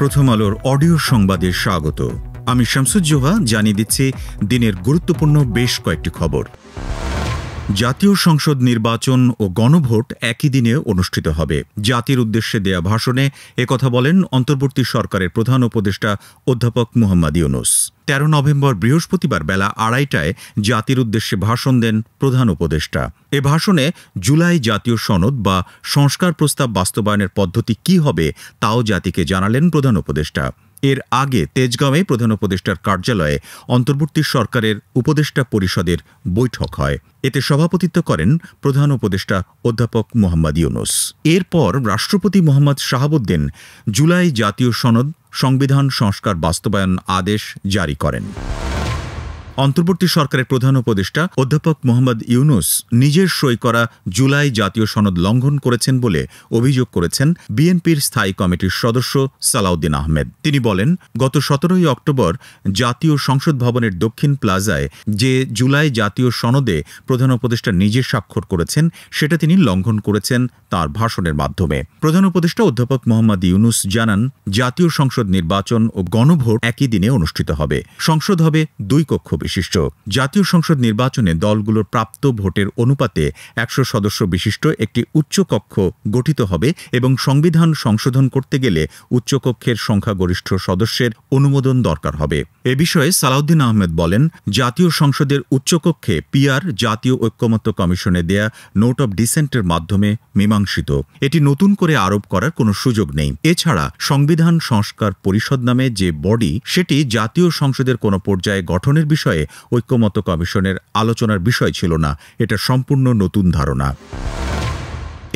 প্রথম আলোর অডিও সংবাদে স্বাগত। আমি শামসুজ্জোহা জানিয়ে দিচ্ছি দিনের গুরুত্বপূর্ণ বেশ কয়েকটি খবর। জাতীয় সংসদ নির্বাচন ও গণভোট একই দিনে অনুষ্ঠিত হবে। জাতির উদ্দেশ্যে দেয়া ভাষণে একথা বলেন অন্তর্বর্তী সরকারের প্রধান উপদেষ্টা অধ্যাপক মোহাম্মদ ইউনূস। ১৩ নভেম্বর বৃহস্পতিবার বেলা ২:৩০টায় জাতির উদ্দেশ্যে ভাষণ দেন প্রধান উপদেষ্টা। এ ভাষণে জুলাই জাতীয় সনদ বা সংস্কার প্রস্তাব বাস্তবায়নের পদ্ধতি কী হবে তাও জাতিকে জানালেন প্রধান উপদেষ্টা। এর আগে তেজগাঁওয়ে প্রধান উপদেষ্টার কার্যালয়ে অন্তর্বর্তী সরকারের উপদেষ্টা পরিষদের বৈঠক হয়। এতে সভাপতিত্ব করেন প্রধান উপদেষ্টা অধ্যাপক মোহাম্মদ ইউনূস। এরপর রাষ্ট্রপতি মোহাম্মদ শাহাবুদ্দিন জুলাই জাতীয় সনদ সংবিধান সংস্কার বাস্তবায়ন আদেশ জারি করেন। অন্তর্বর্তী সরকারের প্রধান উপদেষ্টা অধ্যাপক মোহাম্মদ ইউনূস নিজের সই করা জুলাই জাতীয় সনদ লঙ্ঘন করেছেন বলে অভিযোগ করেছেন বিএনপির স্থায়ী কমিটির সদস্য সালাউদ্দিন আহমেদ। তিনি বলেন, গত ১৭ই অক্টোবর জাতীয় সংসদ ভবনের দক্ষিণ প্লাজায় যে জুলাই জাতীয় সনদে প্রধান উপদেষ্টা নিজে স্বাক্ষর করেছেন সেটা তিনি লঙ্ঘন করেছেন তার ভাষণের মাধ্যমে। প্রধান উপদেষ্টা অধ্যাপক মোহাম্মদ ইউনূস জানান, জাতীয় সংসদ নির্বাচন ও গণভোট একই দিনে অনুষ্ঠিত হবে। সংসদ হবে ২ কক্ষ বিশিষ্ট। জাতীয় সংসদ নির্বাচনে দলগুলোর প্রাপ্ত ভোটের অনুপাতে ১০০ সদস্য বিশিষ্ট একটি উচ্চকক্ষ গঠিত হবে এবং সংবিধান সংশোধন করতে গেলে উচ্চকক্ষের সংখ্যাগরিষ্ঠ সদস্যের অনুমোদন দরকার হবে। এ বিষয়ে সালাউদ্দিন আহমেদ বলেন, জাতীয় সংসদের উচ্চকক্ষে পিআর জাতীয় ঐক্যমত্য কমিশনে দেয়া নোট অব ডিসেন্টের মাধ্যমে মীমাংসিত। এটি নতুন করে আরোপ করার কোনো সুযোগ নেই। এছাড়া সংবিধান সংস্কার পরিষদ নামে যে বডি, সেটি জাতীয় সংসদের কোনো পর্যায়ে গঠনের বিষয়ে ঐক্যমত্য কমিশনের আলোচনার বিষয় ছিল না। এটা সম্পূর্ণ নতুন ধারণা।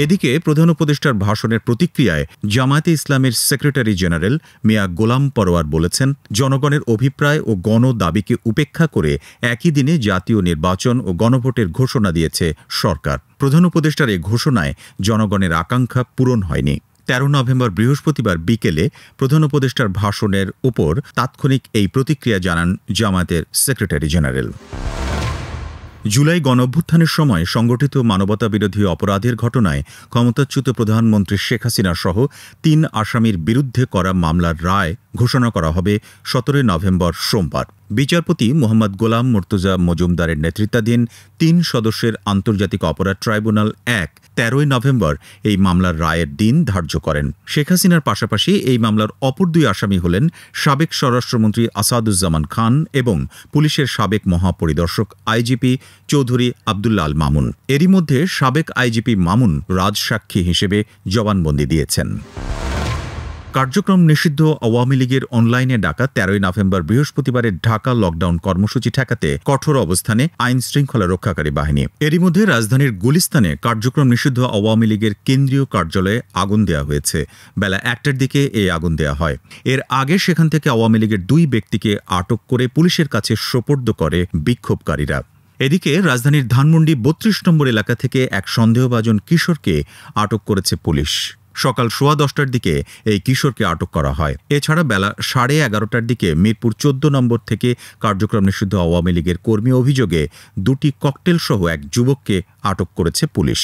এদিকে প্রধান উপদেষ্টার ভাষণের প্রতিক্রিয়ায় জামায়াতে ইসলামের সেক্রেটারি জেনারেল মিয়া গোলাম পরোয়ার বলেছেন, জনগণের অভিপ্রায় ও গণ দাবিকে উপেক্ষা করে একই দিনে জাতীয় নির্বাচন ও গণভোটের ঘোষণা দিয়েছে সরকার। প্রধান উপদেষ্টার এই ঘোষণায় জনগণের আকাঙ্ক্ষা পূরণ হয়নি। ১৩ নভেম্বর বৃহস্পতিবার বিকেলে প্রধান উপদেষ্টার ভাষণের উপর তাৎক্ষণিক এই প্রতিক্রিয়া জানান জামায়াতের সেক্রেটারি জেনারেল। জুলাই গণঅভ্যুত্থানের সময় সংগঠিত মানবতাবিরোধী অপরাধের ঘটনায় ক্ষমতাচ্যুত প্রধানমন্ত্রী শেখ হাসিনা সহ ৩ আসামির বিরুদ্ধে করা মামলার রায় ঘোষণা করা হবে ১৭ নভেম্বর সোমবার। বিচারপতি মোহাম্মদ গোলাম মুর্তজা মজুমদারের নেতৃত্বাধীন ৩ সদস্যের আন্তর্জাতিক অপরাধ ট্রাইব্যুনাল ১ ১৩ নভেম্বর এই মামলার রায়ের দিন ধার্য করেন। শেখ হাসিনার পাশাপাশি এই মামলার অপর ২ আসামি হলেন সাবেক স্বরাষ্ট্রমন্ত্রী আসাদুজ্জামান খান এবং পুলিশের সাবেক মহাপরিদর্শক আইজিপি চৌধুরী আবদুল্লাহ আল মামুন। এরই মধ্যে সাবেক আইজিপি মামুন রাজসাক্ষী হিসেবে জবানবন্দি দিয়েছেন। কার্যক্রম নিষিদ্ধ আওয়ামী লীগের অনলাইনে ডাকা ১৩ নভেম্বর বৃহস্পতিবারের ঢাকা লকডাউন কর্মসূচি ঠেকাতে কঠোর অবস্থানে আইন শৃঙ্খলা রক্ষাকারী বাহিনী। এরই মধ্যে রাজধানীর গুলিস্তানে কার্যক্রম নিষিদ্ধ আওয়ামী লীগের কেন্দ্রীয় কার্যালয়ে আগুন দেওয়া হয়েছে। বেলা ১টার দিকে এই আগুন দেওয়া হয়। এর আগে সেখান থেকে আওয়ামী লীগের ২ ব্যক্তিকে আটক করে পুলিশের কাছে সোপর্দ করে বিক্ষোভকারীরা। এদিকে রাজধানীর ধানমন্ডি ৩২ নম্বর এলাকা থেকে এক সন্দেহভাজন কিশোরকে আটক করেছে পুলিশ। সকাল ১০:১০টার দিকে এই কিশোরকে আটক করা হয়। এছাড়া বেলা ১১:৩০টার দিকে মিরপুর ১৪ নম্বর থেকে কার্যক্রম নিষিদ্ধ আওয়ামী লীগের কর্মী অভিযোগে ২টি ককটেল সহ এক যুবককে আটক করেছে পুলিশ।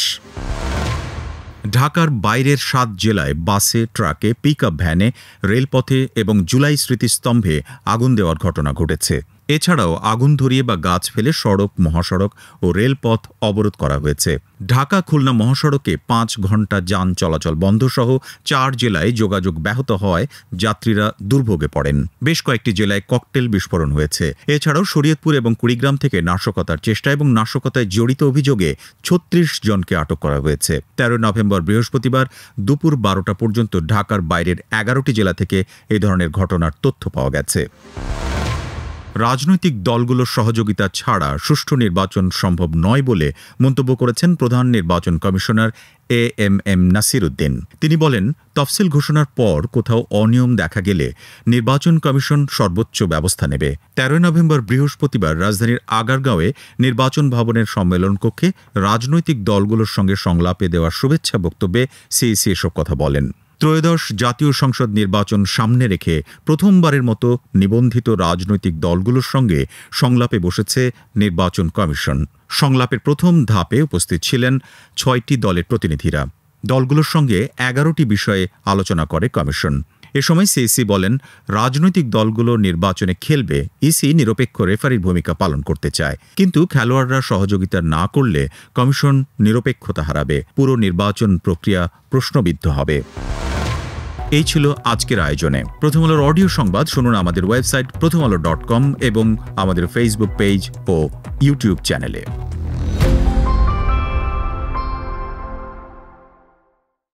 ঢাকার বাইরের ৭ জেলায় বাসে, ট্রাকে, পিকআপ ভ্যানে, রেলপথে এবং জুলাই স্মৃতিস্তম্ভে আগুন দেওয়ার ঘটনা ঘটেছে। এছাড়াও আগুন ধরিয়ে বা গাছ ফেলে সড়ক, মহাসড়ক ও রেলপথ অবরোধ করা হয়েছে। ঢাকা খুলনা মহাসড়কে ৫ ঘণ্টা যান চলাচল বন্ধ সহ ৪ জেলায় যোগাযোগ ব্যাহত হওয়ায় যাত্রীরা দুর্ভোগে পড়েন। বেশ কয়েকটি জেলায় ককটেল বিস্ফোরণ হয়েছে। এছাড়াও শরীয়তপুর এবং কুড়িগ্রাম থেকে নাশকতার চেষ্টা এবং নাশকতায় জড়িত অভিযোগে ৩৬ জনকে আটক করা হয়েছে। ১৩ নভেম্বর বৃহস্পতিবার দুপুর ১২টা পর্যন্ত ঢাকার বাইরের ১১টি জেলা থেকে এ ধরনের ঘটনার তথ্য পাওয়া গেছে। রাজনৈতিক দলগুলোর সহযোগিতা ছাড়া সুষ্ঠু নির্বাচন সম্ভব নয় বলে মন্তব্য করেছেন প্রধান নির্বাচন কমিশনার এএমএম নাসির উদ্দিন। তিনি বলেন, তফসিল ঘোষণার পর কোথাও অনিয়ম দেখা গেলে নির্বাচন কমিশন সর্বোচ্চ ব্যবস্থা নেবে। ১৩ নভেম্বর বৃহস্পতিবার রাজধানীর আগারগাঁওয়ে নির্বাচন ভবনের সম্মেলন কক্ষে রাজনৈতিক দলগুলোর সঙ্গে সংলাপে দেওয়া শুভেচ্ছা বক্তব্যে সিইসি এসব কথা বলেন। ত্রয়োদশ জাতীয় সংসদ নির্বাচন সামনে রেখে প্রথমবারের মতো নিবন্ধিত রাজনৈতিক দলগুলোর সঙ্গে সংলাপে বসেছে নির্বাচন কমিশন। সংলাপের প্রথম ধাপে উপস্থিত ছিলেন ৬টি দলের প্রতিনিধিরা। দলগুলোর সঙ্গে ১১টি বিষয়ে আলোচনা করে কমিশন। এ সময় সিইসি বলেন, রাজনৈতিক দলগুলো নির্বাচনে খেলবে, ইসি নিরপেক্ষ রেফারির ভূমিকা পালন করতে চায়, কিন্তু খেলোয়াড়রা সহযোগিতা না করলে কমিশন নিরপেক্ষতা হারাবে, পুরো নির্বাচন প্রক্রিয়া প্রশ্নবিদ্ধ হবে। এই ছিল আজকের আয়োজনে। প্রথম আলোর অডিও সংবাদ শুনুন আমাদের ওয়েবসাইট prothomalo.com এবং আমাদের ফেসবুক পেজ ও ইউটিউব চ্যানেলে।